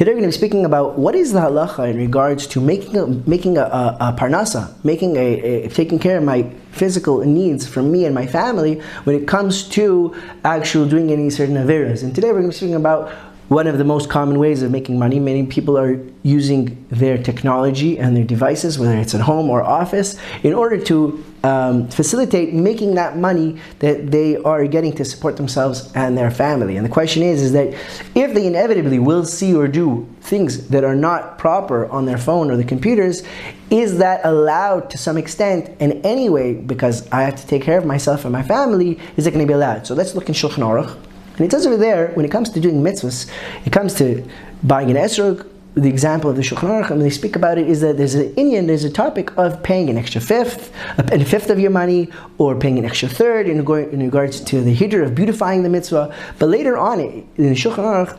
Today we're going to be speaking about what is the halacha in regards to making a parnassa, taking care of my physical needs for me and my family when it comes to actually doing any certain averas. And today we're going to be speaking about one of the most common ways of making money. Many people are using their technology and their devices, whether it's at home or office, in order to facilitate making that money that they are getting to support themselves and their family. And the question is that if they inevitably will see or do things that are not proper on their phone or the computers, is that allowed to some extent in any way, because I have to take care of myself and my family, is it going to be allowed? So let's look in Shulchan Aruch. And it says over there, when it comes to doing mitzvahs, it comes to buying an esrog. The example of the Shulchan Aruch, and when they speak about it, is that there's a topic of paying an extra fifth of your money, or paying an extra third in regards to the hiddur of beautifying the mitzvah. But later on, in the Shulchan Aruch,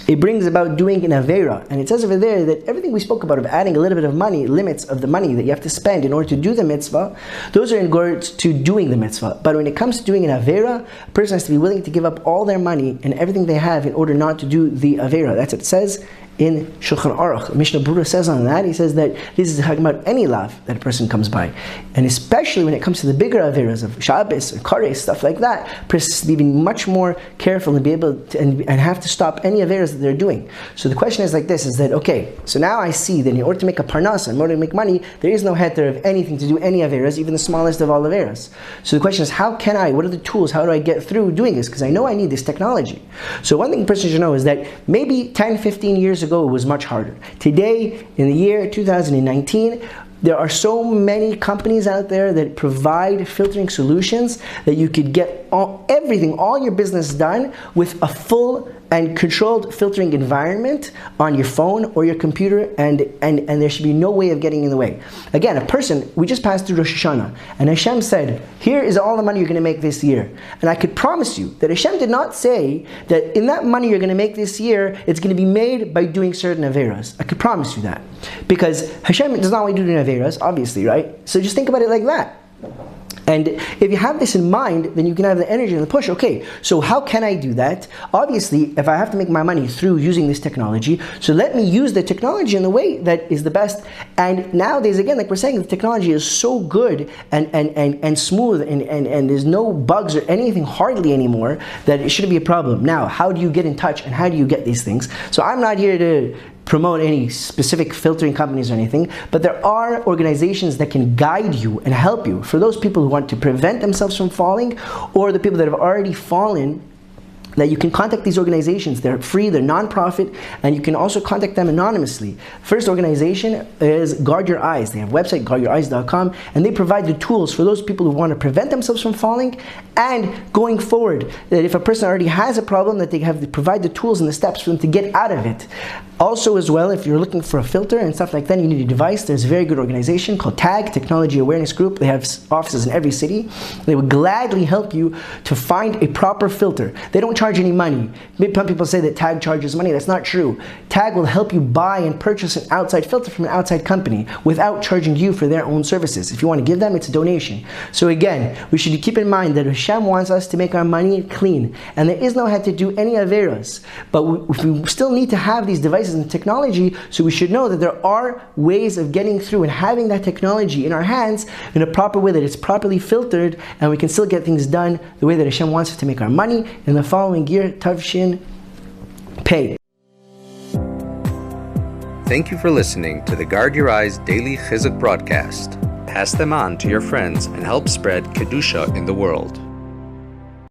it brings about doing an avera, and it says over there that everything we spoke about of adding a little bit of money, limits of the money that you have to spend in order to do the mitzvah, those are in regards to doing the mitzvah. But when it comes to doing an avera, a person has to be willing to give up all their money and everything they have in order not to do the avera. That's what it says in Shulchan Aruch. Mishnah Berurah says on that, he says that this is talking about any lav that a person comes by. And especially when it comes to the bigger averas of Shabbos or Kares, stuff like that, a person has to be much more careful and be able to, and have to stop any averas that they're doing. So the question is like this, is that, okay, so now I see that in order to make a parnassa, in order to make money, there is no heter of anything to do any averas, even the smallest of all averas. So the question is, how can I, what are the tools, how do I get through doing this? Because I know I need this technology. So one thing a person should know is that maybe 10, 15 years ago it was much harder. Today, in the year 2019, there are so many companies out there that provide filtering solutions that you could get all your business done with a full and controlled filtering environment on your phone or your computer, and there should be no way of getting in the way. Again, a person, we just passed through Rosh Hashanah, and Hashem said, here is all the money you're going to make this year. And I could promise you that Hashem did not say that in that money you're going to make this year, it's going to be made by doing certain averas. I could promise you that. Because Hashem does not want you to do averas, obviously, right? So just think about it like that. And if you have this in mind, then you can have the energy and the push. Okay, so how can I do that? Obviously, if I have to make my money through using this technology, so let me use the technology in the way that is the best. And nowadays, again, like we're saying, the technology is so good and smooth, and there's no bugs or anything hardly anymore that it shouldn't be a problem. Now, how do you get in touch and how do you get these things? So I'm not here to promote any specific filtering companies or anything, but there are organizations that can guide you and help you. For those people who want to prevent themselves from falling, or the people that have already fallen, that you can contact these organizations. They're free, they're non-profit, and you can also contact them anonymously. First organization is Guard Your Eyes. They have a website, guardyoureyes.com, and they provide the tools for those people who want to prevent themselves from falling, and going forward, that if a person already has a problem, that they have to provide the tools and the steps for them to get out of it. Also as well, if you're looking for a filter and stuff like that, you need a device, there's a very good organization called TAG, Technology Awareness Group. They have offices in every city. They would gladly help you to find a proper filter. They don't charge any money. Some people say that TAG charges money. That's not true. TAG will help you buy and purchase an outside filter from an outside company without charging you for their own services. If you want to give them, it's a donation. So again, we should keep in mind that Hashem wants us to make our money clean, and there is no had to do any averas. But we still need to have these devices and technology, so we should know that there are ways of getting through and having that technology in our hands in a proper way, that it's properly filtered, and we can still get things done the way that Hashem wants us to make our money in the following year, Tavshin Pei. Thank you for listening to the Guard Your Eyes Daily Chizuk broadcast. Pass them on to your friends and help spread Kedusha in the world.